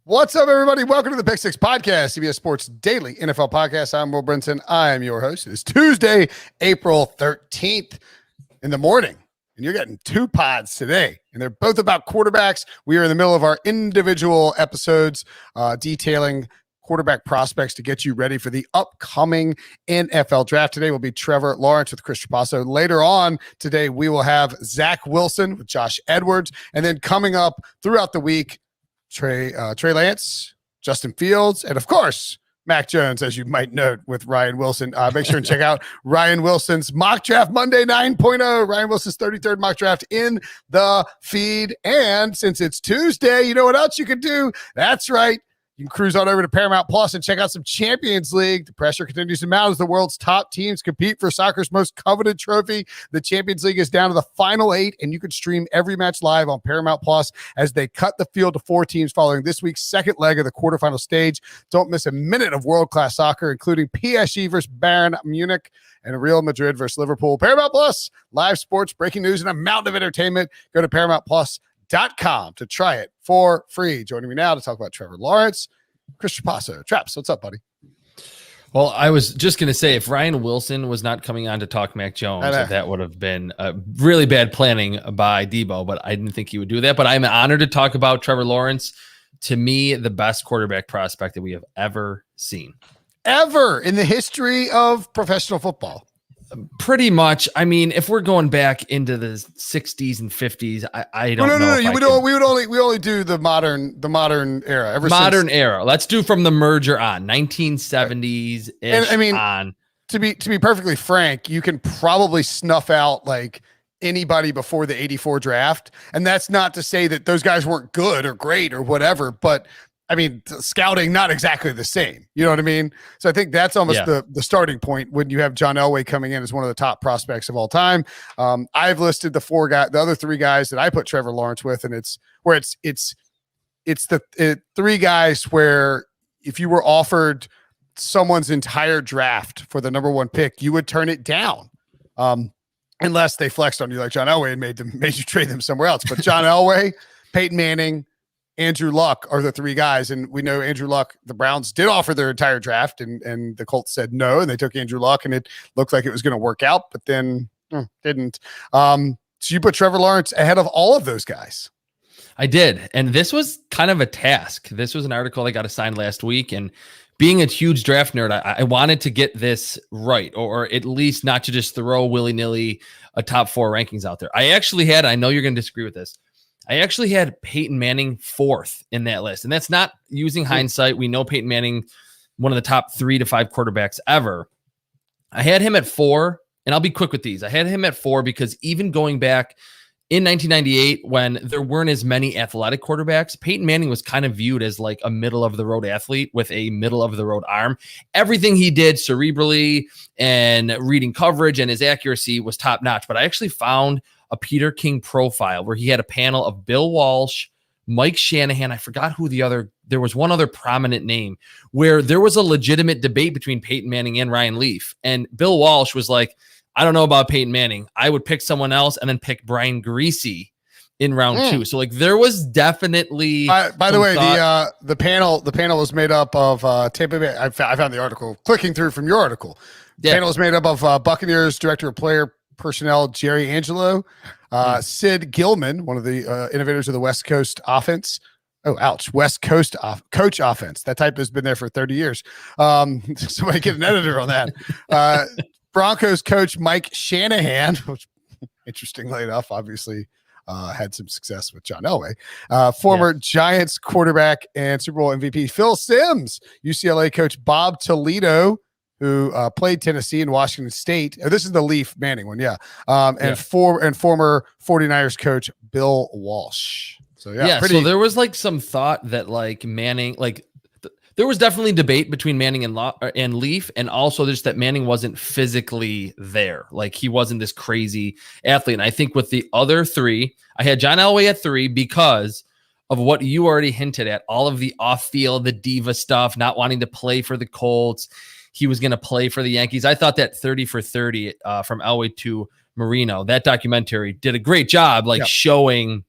What's up, everybody? Welcome to the Pick Six Podcast, CBS Sports Daily NFL Podcast. I'm Will Brinson. I am your host. It's Tuesday, April 13th in the morning, and you're getting two pods today, and they're both about quarterbacks. We are in the middle of our individual episodes detailing quarterback prospects to get you ready for the upcoming NFL draft. Today will be Trevor Lawrence with Chris Trapasso. Later on today, we will have Zach Wilson with Josh Edwards, and then coming up throughout the week, Trey Lance, Justin Fields, and of course, Mac Jones, as you might note, with Ryan Wilson. Make sure and check out Ryan Wilson's Mock Draft Monday 9.0. Ryan Wilson's 33rd mock draft in the feed. And since it's Tuesday, you know what else you can do? That's right. You can cruise on over to Paramount Plus and check out some Champions League. The pressure continues to mount as the world's top teams compete for soccer's most coveted trophy. The Champions League is down to the final 8, and you can stream every match live on Paramount Plus as they cut the field to 4 teams following this week's second leg of the quarterfinal stage. Don't miss a minute of world-class soccer, including PSG versus Bayern Munich and Real Madrid versus Liverpool. Paramount Plus, live sports, breaking news, and a mountain of entertainment. Go to ParamountPlus.com to try it for free. Joining me now to talk about Trevor Lawrence, Chris Trapasso. Traps, what's up, buddy? Well, I was just going to say, if Ryan Wilson was not coming on to talk Mac Jones, that would have been really bad planning by Debo, but I didn't think he would do that. But I'm honored to talk about Trevor Lawrence. To me, the best quarterback prospect that we have ever seen. Ever in the history of professional football. Pretty much. I mean, if we're going back into the 60s and 50s, I don't know. We only do the modern era. Modern era. Let's do from the merger on 1970s. And I mean, to be perfectly frank, you can probably snuff out like anybody before the 84 draft, and that's not to say that those guys weren't good or great or whatever, but I mean, scouting, not exactly the same. You know what I mean? So I think that's almost the starting point when you have John Elway coming in as one of the top prospects of all time. I've listed the other 3 guys that I put Trevor Lawrence with, and it's the 3 guys where if you were offered someone's entire draft for the number 1 pick, you would turn it down. Unless they flexed on you like John Elway and made you trade them somewhere else. But John Elway, Peyton Manning, Andrew Luck are the 3 guys, and we know Andrew Luck, the Browns did offer their entire draft, and the Colts said no, and they took Andrew Luck, and it looked like it was going to work out, but then didn't. So you put Trevor Lawrence ahead of all of those guys. I did, and this was kind of a task. This was an article I got assigned last week, and being a huge draft nerd, I wanted to get this right, or at least not to just throw willy-nilly a top 4 rankings out there. I know you're going to disagree with this, I actually had Peyton Manning 4th in that list. And that's not using hindsight. We know Peyton Manning, one of the top 3 to 5 quarterbacks ever. I had him at 4, and I'll be quick with these. I had him at 4 because even going back in 1998, when there weren't as many athletic quarterbacks, Peyton Manning was kind of viewed as like a middle-of-the-road athlete with a middle-of-the-road arm. Everything he did cerebrally and reading coverage and his accuracy was top-notch. But I actually found a Peter King profile where he had a panel of Bill Walsh, Mike Shanahan. I forgot who there was one other prominent name where there was a legitimate debate between Peyton Manning and Ryan Leaf. And Bill Walsh was like, I don't know about Peyton Manning. I would pick someone else and then pick Brian Greasy in round 2. So like there was definitely, by the way, the panel was made up of Tampa Bay. I found the article clicking through from your article. The panel was made up of Buccaneers director of player personnel Jerry Angelo, Sid Gilman, one of the innovators of the West Coast offense. Oh, ouch. West Coast coach offense. That type has been there for 30 years. Somebody get an editor on that. Broncos coach Mike Shanahan, which interestingly enough, obviously had some success with John Elway. Former Giants quarterback and Super Bowl MVP Phil Simms, UCLA coach Bob Toledo, who played Tennessee and Washington State. Oh, this is the Leaf Manning one, former 49ers coach Bill Walsh. So so there was like some thought that like Manning, like there was definitely debate between Manning and Leaf, and also just that Manning wasn't physically there. Like he wasn't this crazy athlete. And I think with the other 3, I had John Elway at 3 because of what you already hinted at, all of the off-field, the diva stuff, not wanting to play for the Colts. He was going to play for the Yankees. I thought that 30 for 30 from Elway to Marino, that documentary did a great job, showing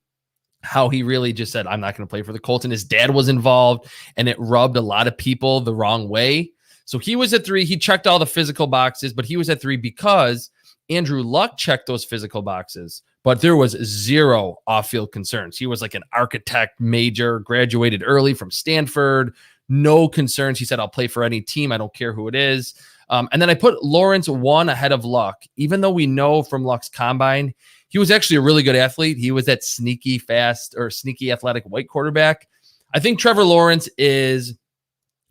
how he really just said, I'm not going to play for the Colts. And his dad was involved, and it rubbed a lot of people the wrong way. So he was at 3. He checked all the physical boxes, but he was at 3 because Andrew Luck checked those physical boxes, but there was 0 off-field concerns. He was like an architect major, graduated early from Stanford, no concerns. He said, I'll play for any team. I don't care who it is. And then I put Lawrence 1 ahead of Luck, even though we know from Luck's combine, he was actually a really good athlete. He was that sneaky fast or sneaky athletic white quarterback. I think Trevor Lawrence is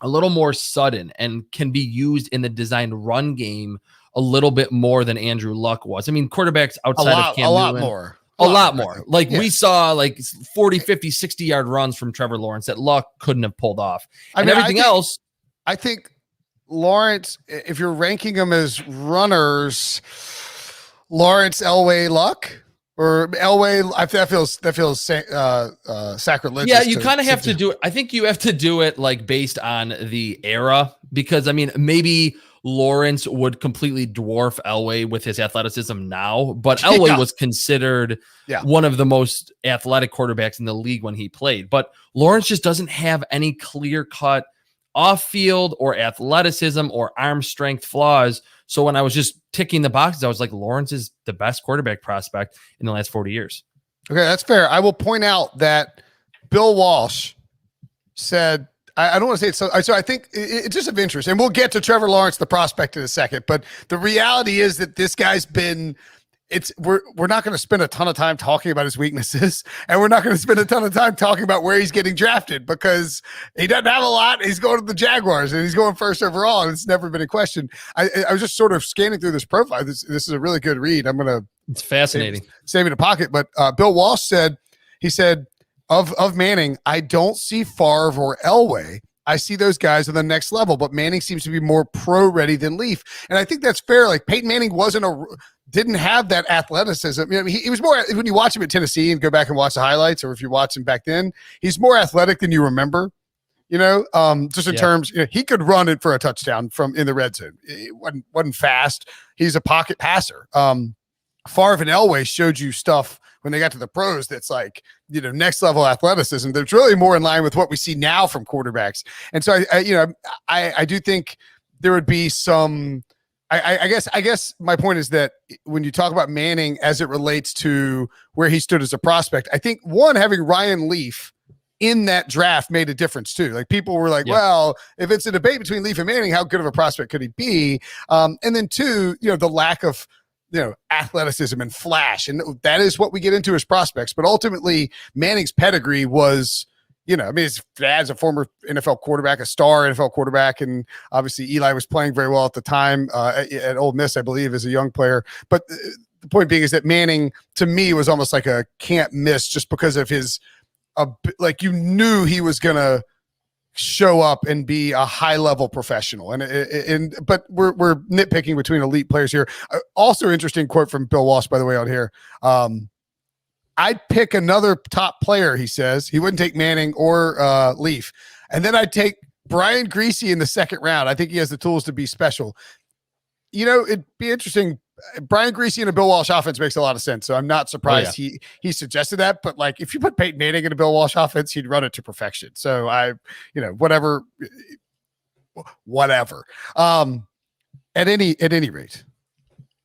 a little more sudden and can be used in the designed run game a little bit more than Andrew Luck was. I mean, quarterbacks outside of Cam Newton, a lot more. Like we saw like 40, 50, 60-yard runs from Trevor Lawrence that Luck couldn't have pulled off. Everything else. I think Lawrence, if you're ranking them as runners, Lawrence, Elway, Luck, or Elway, that feels sacrilegious. Yeah, you kind of have to do it. I think you have to do it like based on the era, because I mean, maybe Lawrence would completely dwarf Elway with his athleticism now, but Elway was considered one of the most athletic quarterbacks in the league when he played. But Lawrence just doesn't have any clear-cut off-field or athleticism or arm strength flaws. So when I was just ticking the boxes, I was like, Lawrence is the best quarterback prospect in the last 40 years. Okay, that's fair. I will point out that Bill Walsh said, I don't want to say it. So I think it's just of interest, and we'll get to Trevor Lawrence, the prospect, in a second. But the reality is that this guy's been. We're not going to spend a ton of time talking about his weaknesses, and we're not going to spend a ton of time talking about where he's getting drafted because he doesn't have a lot. He's going to the Jaguars, and he's going first overall, and it's never been a question. I was just sort of scanning through this profile. This is a really good read. It's fascinating. Save it in a pocket. But Bill Walsh said, Of Manning, I don't see Favre or Elway. I see those guys on the next level, but Manning seems to be more pro-ready than Leaf. And I think that's fair. Like Peyton Manning didn't have that athleticism. You know, he was more, when you watch him at Tennessee and go back and watch the highlights, or if you watch him back then, he's more athletic than you remember. Just in terms, he could run it for a touchdown from in the red zone. It wasn't fast. He's a pocket passer. Favre and Elway showed you stuff when they got to the pros that's like, next level athleticism. That's really more in line with what we see now from quarterbacks. And so I do think there would be some. I guess my point is that when you talk about Manning as it relates to where he stood as a prospect, I think having Ryan Leaf in that draft made a difference too. Like people were like, well, if it's a debate between Leaf and Manning, how good of a prospect could he be? And then 2, the lack of athleticism and flash. And that is what we get into as prospects. But ultimately, Manning's pedigree was, his dad's a former NFL quarterback, a star NFL quarterback. And obviously Eli was playing very well at the time at Ole Miss, I believe, as a young player. But the point being is that Manning, to me, was almost like a can't miss just because of his, you knew he was going to show up and be a high level professional. But we're nitpicking between elite players here. Also interesting quote from Bill Walsh, by the way, on here. I'd pick another top player. He says he wouldn't take Manning or Leaf. And then I'd take Brian Greasy in the second round. I think he has the tools to be special. It'd be interesting. Brian Greasy in a Bill Walsh offense makes a lot of sense. So I'm not surprised he suggested that. But if you put Peyton Manning in a Bill Walsh offense, he'd run it to perfection. So whatever. At any rate.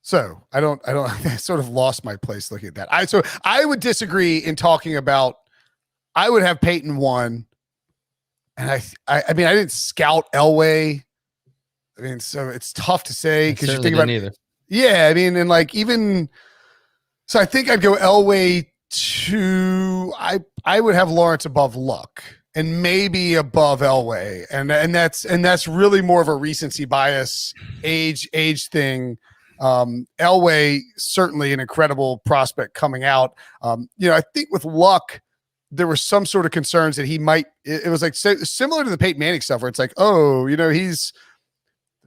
So I sort of lost my place looking at that. I would disagree in talking about, I would have Peyton 1. And I mean, I didn't scout Elway. I mean, so it's tough to say because you think about either. Yeah, I mean, and so I think I'd go Elway 2. I would have Lawrence above Luck and maybe above Elway, and that's really more of a recency bias, age thing. Elway certainly an incredible prospect coming out. I think with Luck, there were some sort of concerns that he might. It was like similar to the Peyton Manning stuff, where it's like,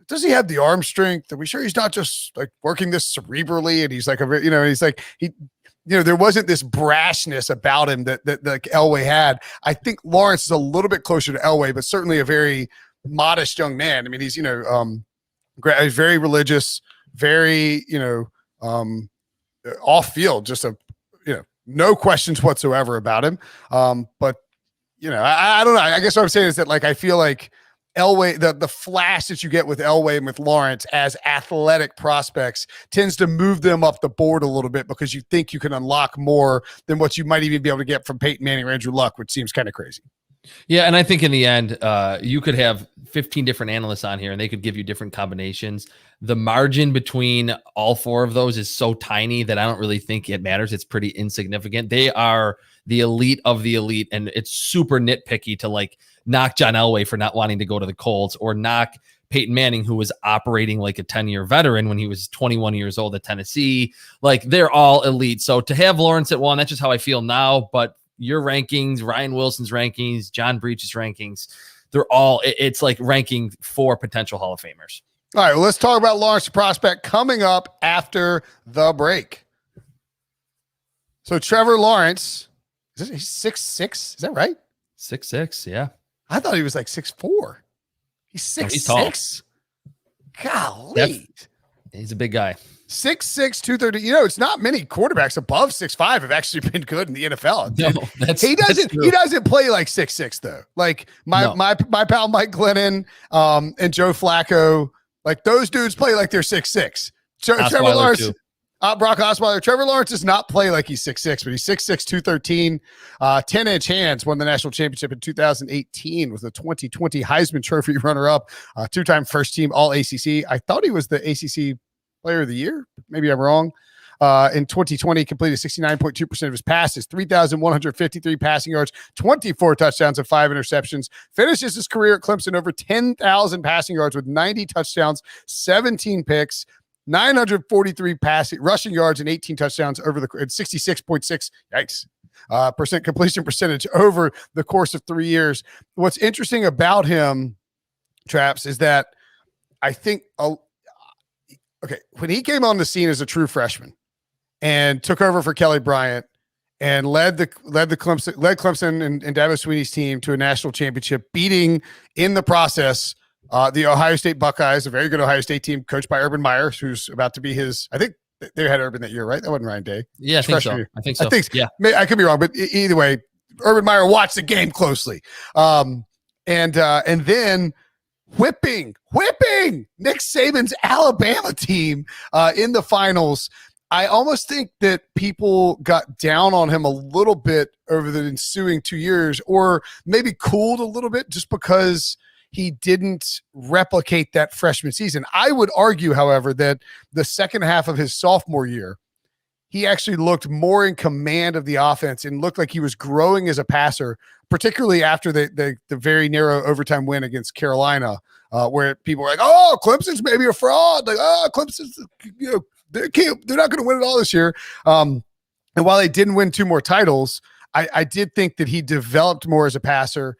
does he have the arm strength? Are we sure he's not just like working this cerebrally? And he's like, there wasn't this brashness about him that like Elway had. I think Lawrence is a little bit closer to Elway, but certainly a very modest young man. I mean, he's, he's very religious, very, off field, just a, no questions whatsoever about him. But I don't know. I guess what I'm saying is that, like, I feel like Elway, the flash that you get with Elway and with Lawrence as athletic prospects tends to move them up the board a little bit because you think you can unlock more than what you might even be able to get from Peyton Manning or Andrew Luck, which seems kind of crazy. Yeah, and I think in the end, you could have 15 different analysts on here, and they could give you different combinations. The margin between all four of those is so tiny that I don't really think it matters. It's pretty insignificant. They are the elite of the elite, and it's super nitpicky to like knock John Elway for not wanting to go to the Colts or knock Peyton Manning, who was operating like a 10-year veteran when he was 21 years old at Tennessee. Like, they're all elite. So to have Lawrence at 1, that's just how I feel now. But your rankings, Ryan Wilson's rankings, John Breach's rankings, they're all, it's like ranking 4 potential Hall of Famers. All right, well, let's talk about Lawrence, the prospect, coming up after the break. So Trevor Lawrence, he's 6'6"? Is that right? 6'6", yeah. I thought he was like 6'4". He's 6'6". Golly. He's a big guy. 6'6", 230. It's not many quarterbacks above 6'5" have actually been good in the NFL. No, he doesn't play like 6'6" though. Like my pal Mike Glennon and Joe Flacco, like those dudes play like they're 6'6". Trevor Lawrence, Brock Osweiler. Trevor Lawrence does not play like he's 6'6", but he's 6'6", 213. 10-inch hands, won the national championship in 2018, was the 2020 Heisman Trophy runner-up, 2-time first team All ACC. I thought he was the ACC Player of the Year. Maybe I'm wrong. In 2020, completed 69.2% of his passes, 3,153 passing yards, 24 touchdowns and 5 interceptions. Finishes his career at Clemson over 10,000 passing yards with 90 touchdowns, 17 picks, 943 rushing yards and 18 touchdowns over the 66.6 percent completion percentage over the course of 3 years. What's interesting about him, Traps, is that I think when he came on the scene as a true freshman and took over for Kelly Bryant and led Clemson and Dabo Swinney's team to a national championship, beating in the process the Ohio State Buckeyes, a very good Ohio State team coached by Urban Meyer, who's about to be his. I think they had Urban that year, right? That wasn't Ryan Day. Yeah, I think so. Yeah, I could be wrong, but either way, Urban Meyer watched the game closely, and then whipping Nick Saban's Alabama team in the finals. I almost think that people got down on him a little bit over the ensuing 2 years, or maybe cooled a little bit just because he didn't replicate that freshman season. I would argue, however, that the second half of his sophomore year, he actually looked more in command of the offense and looked like he was growing as a passer, particularly after the very narrow overtime win against Carolina, where people were like, "Oh, Clemson's maybe a fraud." Like, "Oh, Clemson's, they're not going to win it all this year." And while they didn't win 2 more titles, I did think that he developed more as a passer.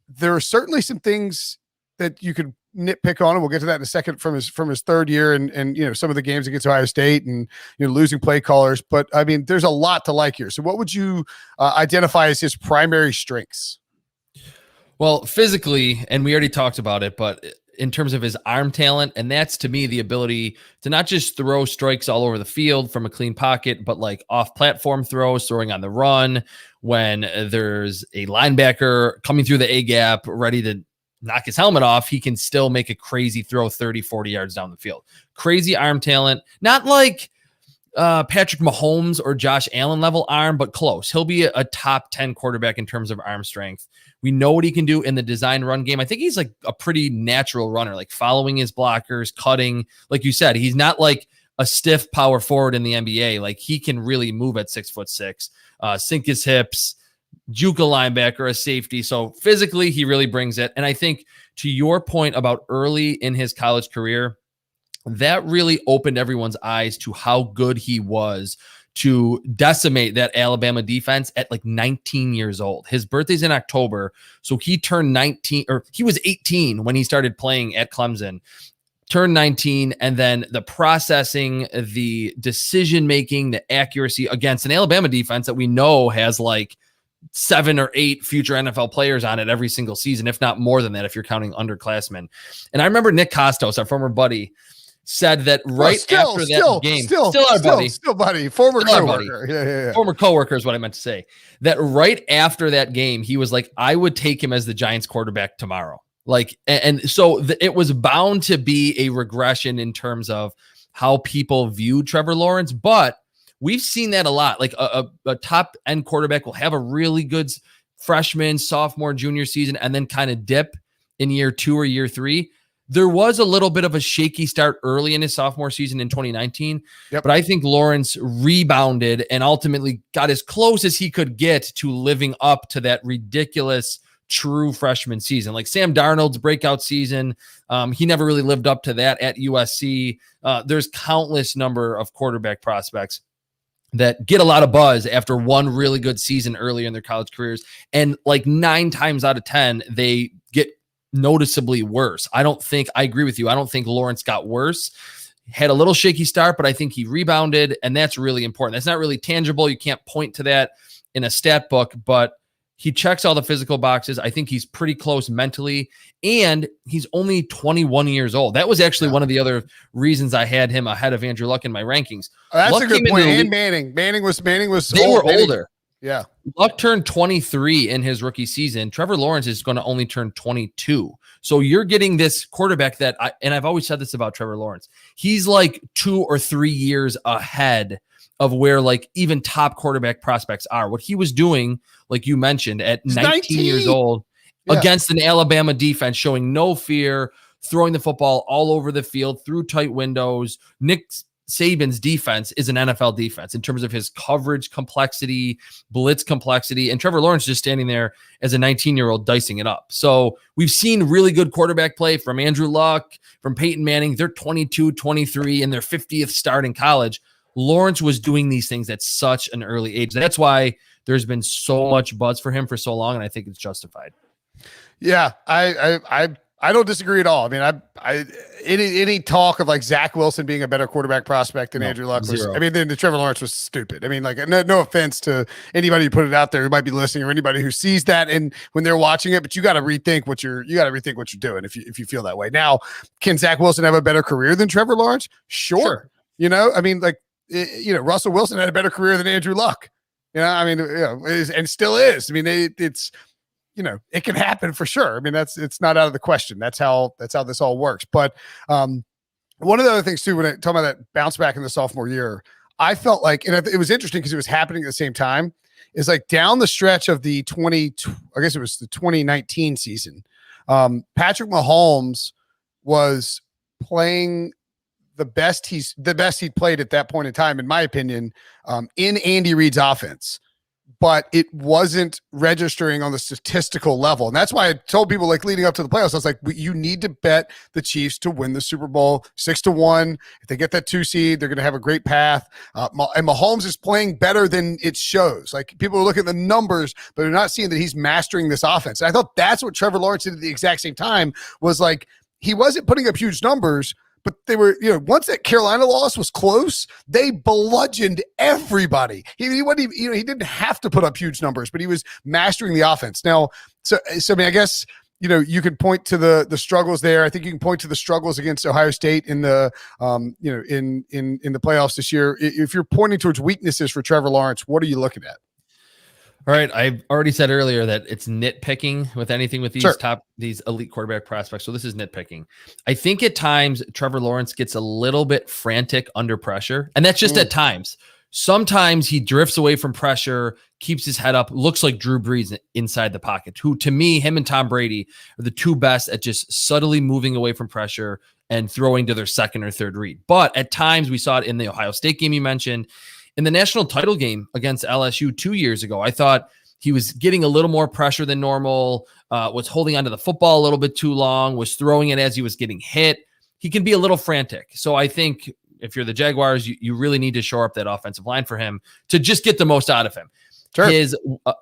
There are certainly some things that you could nitpick on, and we'll get to that in a second, from his third year and some of the games against Ohio State and losing play callers. But I mean, there's a lot to like here. So what would you identify as his primary strengths? Well, physically, and we already talked about it, but in terms of his arm talent, and that's to me the ability to not just throw strikes all over the field from a clean pocket, but like off-platform throws, throwing on the run when there's a linebacker coming through the A gap ready to knock his helmet off. He can still make a crazy throw 30, 40 yards down the field. Crazy arm talent, not like Patrick Mahomes or Josh Allen level arm, but close. He'll be a top 10 quarterback in terms of arm strength. We know what he can do in the design run game. I think he's like a pretty natural runner, like following his blockers, cutting. Like you said, he's not like a stiff power forward in the NBA. Like, he can really move at 6'6", sink his hips, juke a linebacker, a safety. So physically, he really brings it. And I think, to your point about early in his college career, that really opened everyone's eyes to how good he was to decimate that Alabama defense at like 19 years old. His birthday's in October, so he turned 19, or he was 18 when he started playing at Clemson, turned 19, and then the processing, the decision-making, the accuracy against an Alabama defense that we know has like 7 or 8 future NFL players on it every single season, if not more than that, if you're counting underclassmen. And I remember Nick Costos, our former buddy, said that right after that game, still buddy, former coworker. Yeah. Former coworker is what I meant to say. That right after that game, he was like, I would take him as the Giants quarterback tomorrow. Like, and so it was bound to be a regression in terms of how people view Trevor Lawrence, but we've seen that a lot. Like a top end quarterback will have a really good freshman, sophomore, junior season, and then kind of dip in year 2 or year 3. There was a little bit of a shaky start early in his sophomore season in 2019, but I think Lawrence rebounded and ultimately got as close as he could get to living up to that ridiculous true freshman season. Like Sam Darnold's breakout season, he never really lived up to that at USC. There's countless number of quarterback prospects that get a lot of buzz after one really good season earlier in their college careers. And like 9 times out of 10, they get noticeably worse. I agree with you. I don't think Lawrence got worse. Had a little shaky start, but I think he rebounded, and that's really important. That's not really tangible. You can't point to that in a stat book, but he checks all the physical boxes. I think he's pretty close mentally, and he's only 21 years old. That was actually one of the other reasons I had him ahead of Andrew Luck in my rankings. That's Luck a good point. And Manning was they were older. Yeah. Luck turned 23 in his rookie season. Trevor Lawrence is going to only turn 22. So you're getting this quarterback that I've always said this about Trevor Lawrence. He's like 2 or 3 years ahead of where like even top quarterback prospects are. What he was doing, like you mentioned, at 19 years old against an Alabama defense showing no fear, throwing the football all over the field through tight windows. Nick Saban's defense is an NFL defense in terms of his coverage complexity, blitz complexity, and Trevor Lawrence just standing there as a 19-year-old dicing it up. So we've seen really good quarterback play from Andrew Luck, from Peyton Manning. They're 22, 23 in their 50th start in college. Lawrence was doing these things at such an early age. That's why there's been so much buzz for him for so long, and I think it's justified. Yeah, I don't disagree at all. I mean, any talk of like Zach Wilson being a better quarterback prospect than Andrew Luck was, I mean, then the Trevor Lawrence was stupid. I mean, like no offense to anybody who put it out there who might be listening or anybody who sees that and when they're watching it, but you got to rethink what you're doing if you feel that way. Now, can Zach Wilson have a better career than Trevor Lawrence? Sure. You know, I mean, like, Russell Wilson had a better career than Andrew Luck. I mean, and still is. I mean, it's. It can happen for sure. I mean, it's not out of the question. That's how this all works. But one of the other things too, when I talk about that bounce back in the sophomore year, I felt like, and it was interesting because it was happening at the same time, is like down the stretch of the 2019 season, Patrick Mahomes was playing the best he'd played at that point in time, in my opinion, in Andy Reid's offense. But it wasn't registering on the statistical level. And that's why I told people like leading up to the playoffs, I was like, you need to bet the Chiefs to win the Super Bowl 6-1. If they get that 2 seed, they're going to have a great path. And Mahomes is playing better than it shows. Like people are looking at the numbers, but they're not seeing that he's mastering this offense. And I thought that's what Trevor Lawrence did at the exact same time, was like, he wasn't putting up huge numbers, but they were, once that Carolina loss was close, they bludgeoned everybody. He wasn't even, he didn't have to put up huge numbers, but he was mastering the offense. Now, so I mean, I guess, you could point to the struggles there. I think you can point to the struggles against Ohio State in the, in the playoffs this year. If you're pointing towards weaknesses for Trevor Lawrence, what are you looking at? All right. I've already said earlier that it's nitpicking with anything with these elite quarterback prospects. So this is nitpicking. I think at times Trevor Lawrence gets a little bit frantic under pressure, and that's just at times. Sometimes he drifts away from pressure, keeps his head up, looks like Drew Brees inside the pocket, who to me, him and Tom Brady are the two best at just subtly moving away from pressure and throwing to their second or third read. But at times we saw it in the Ohio State game you mentioned. In the national title game against LSU 2 years ago, I thought he was getting a little more pressure than normal, was holding onto the football a little bit too long, was throwing it as he was getting hit. He can be a little frantic. So I think if you're the Jaguars, you really need to shore up that offensive line for him to just get the most out of him. Sure.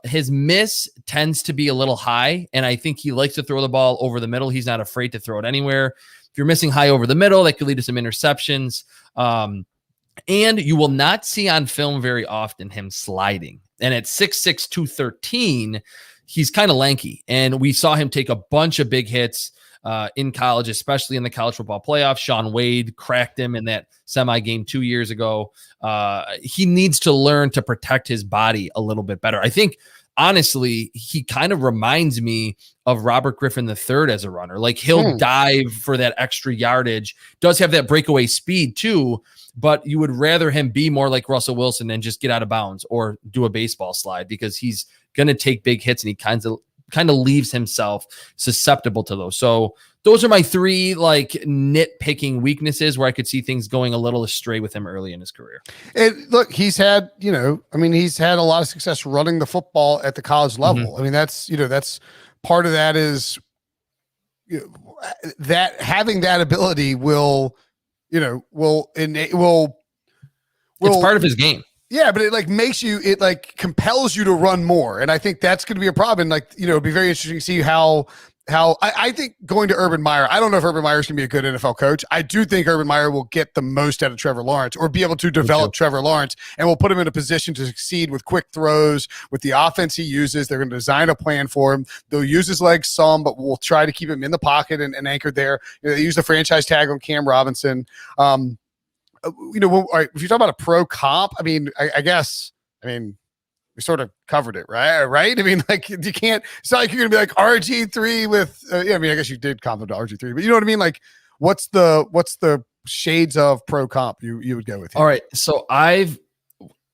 His miss tends to be a little high, and I think he likes to throw the ball over the middle. He's not afraid to throw it anywhere. If you're missing high over the middle, that could lead to some interceptions. And you will not see on film very often him sliding. And at 6'6", 213, he's kind of lanky. And we saw him take a bunch of big hits in college, especially in the college football playoffs. Sean Wade cracked him in that semi game 2 years ago. He needs to learn to protect his body a little bit better. I think, honestly, he kind of reminds me of Robert Griffin III as a runner. Like, he'll dive for that extra yardage, does have that breakaway speed too, but you would rather him be more like Russell Wilson and just get out of bounds or do a baseball slide, because he's going to take big hits and he kind of leaves himself susceptible to those. So those are my 3 like nitpicking weaknesses where I could see things going a little astray with him early in his career. And look, he's had, he's had a lot of success running the football at the college level. I mean, that's part of that is, that having that ability will it's part of his game. Yeah, but it like compels you to run more. And I think that's going to be a problem. Like, it'd be very interesting to see how I think going to Urban Meyer, I don't know if Urban Meyer is going to be a good NFL coach. I do think Urban Meyer will get the most out of Trevor Lawrence, or be able to develop Trevor Lawrence, and will put him in a position to succeed with quick throws, with the offense he uses. They're going to design a plan for him. They'll use his legs some, but we'll try to keep him in the pocket and anchored there. They use the franchise tag on Cam Robinson. If you're talking about a pro comp, I guess we sort of covered it, right? I mean, like, you can't, it's not like you're going to be like RG3 with, I guess you did comp him to RG3, but you know what I mean? Like, what's the shades of pro comp you would go with here? All right. So I've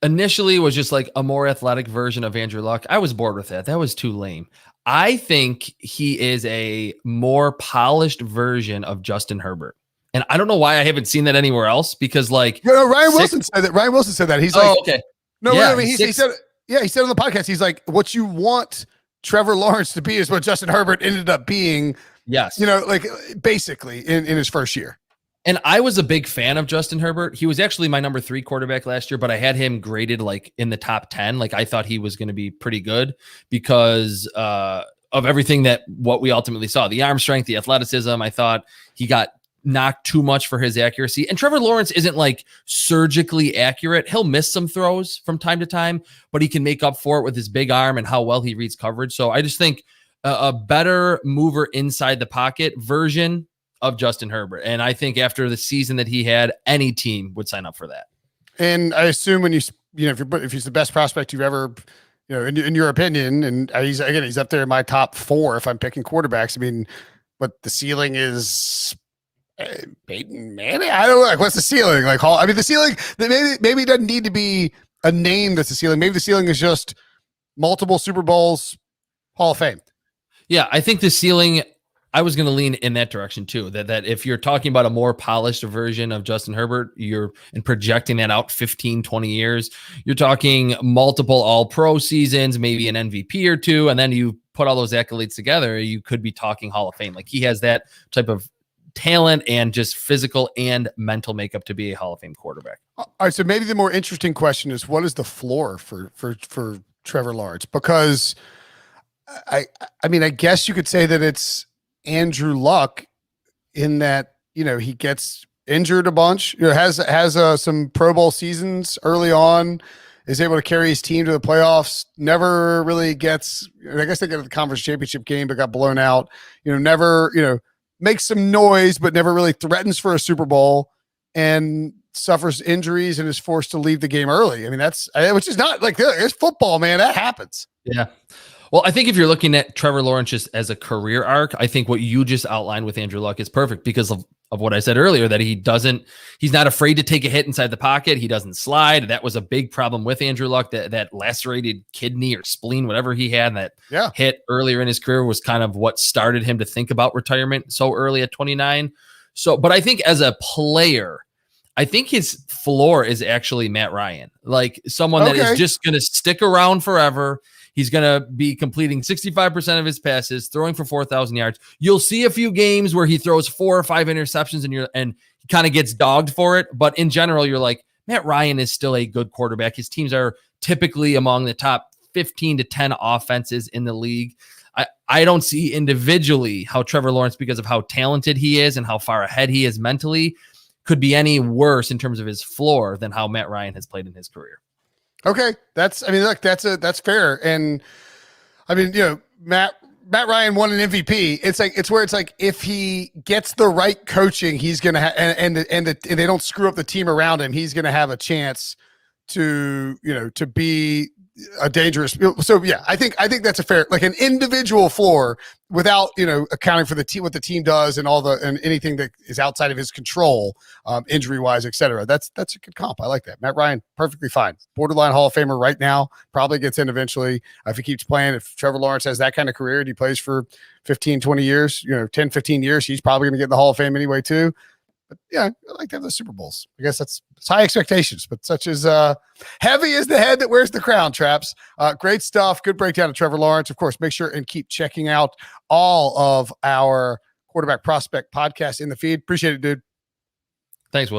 initially was just like a more athletic version of Andrew Luck. I was bored with that. That was too lame. I think he is a more polished version of Justin Herbert. And I don't know why I haven't seen that anywhere else, because like, Ryan Wilson said that. Ryan Wilson said that. He's like, okay. No, yeah, he said, he said on the podcast, he's like, what you want Trevor Lawrence to be is what Justin Herbert ended up being. Yes. Like basically in his first year. And I was a big fan of Justin Herbert. He was actually my number 3 quarterback last year, but I had him graded like in the top 10. Like, I thought he was going to be pretty good because of everything what we ultimately saw, the arm strength, the athleticism. I thought he got knocked too much for his accuracy. And Trevor Lawrence isn't like surgically accurate. He'll miss some throws from time to time, but he can make up for it with his big arm and how well he reads coverage. So I just think a better mover inside the pocket version of Justin Herbert. And I think after the season that he had, any team would sign up for that. And I assume when if he's the best prospect you've ever, in your opinion, and he's up there in my top 4 if I'm picking quarterbacks. I mean, but the ceiling is Peyton Manning. I don't know. Like, what's the ceiling? Like, the ceiling maybe it doesn't need to be a name that's the ceiling. Maybe the ceiling is just multiple Super Bowls, Hall of Fame. Yeah, I think the ceiling, I was going to lean in that direction too. That if you're talking about a more polished version of Justin Herbert, and projecting that out 15, 20 years, you're talking multiple all-pro seasons, maybe an MVP or 2, and then you put all those accolades together, you could be talking Hall of Fame. Like, he has that type of talent and just physical and mental makeup to be a Hall of Fame quarterback. All right, so maybe the more interesting question is, what is the floor for Trevor Lawrence? Because I guess you could say that it's Andrew Luck, in that he gets injured a bunch, has some Pro Bowl seasons early on, is able to carry his team to the playoffs, never really gets, I guess they got to the conference championship game but got blown out, never makes some noise, but never really threatens for a Super Bowl, and suffers injuries and is forced to leave the game early. I mean, which is not like, it's football, man. That happens. Yeah. Well, I think if you're looking at Trevor Lawrence just as a career arc, I think what you just outlined with Andrew Luck is perfect because of what I said earlier, that he's not afraid to take a hit inside the pocket. He doesn't slide. That was a big problem with Andrew Luck, that lacerated kidney or spleen, whatever he had, that hit earlier in his career was kind of what started him to think about retirement so early at 29. So, but I think as a player, I think his floor is actually Matt Ryan, like someone that is just going to stick around forever. He's going to be completing 65% of his passes, throwing for 4,000 yards. You'll see a few games where he throws 4 or 5 interceptions and he kind of gets dogged for it. But in general, you're like, Matt Ryan is still a good quarterback. His teams are typically among the top 15 to 10 offenses in the league. I don't see individually how Trevor Lawrence, because of how talented he is and how far ahead he is mentally, could be any worse in terms of his floor than how Matt Ryan has played in his career. Okay. That's fair. And Matt Matt Ryan won an MVP. It's where if he gets the right coaching, he's gonna have, and they don't screw up the team around him, he's gonna have a chance to be a dangerous. So yeah, I think that's a fair, like an individual floor without accounting for the team, what the team does, and anything that is outside of his control, injury wise, etc. That's a good comp. I like that. Matt Ryan, perfectly fine. Borderline Hall of Famer right now. Probably gets in eventually if he keeps playing. If Trevor Lawrence has that kind of career and he plays for 15, 20 years, 10, 15 years, he's probably going to get in the Hall of Fame anyway too. But yeah, I like to have the Super Bowls. I guess it's high expectations, but such as heavy is the head that wears the crown, Traps. Great stuff. Good breakdown of Trevor Lawrence. Of course, make sure and keep checking out all of our quarterback prospect podcasts in the feed. Appreciate it, dude. Thanks, Will.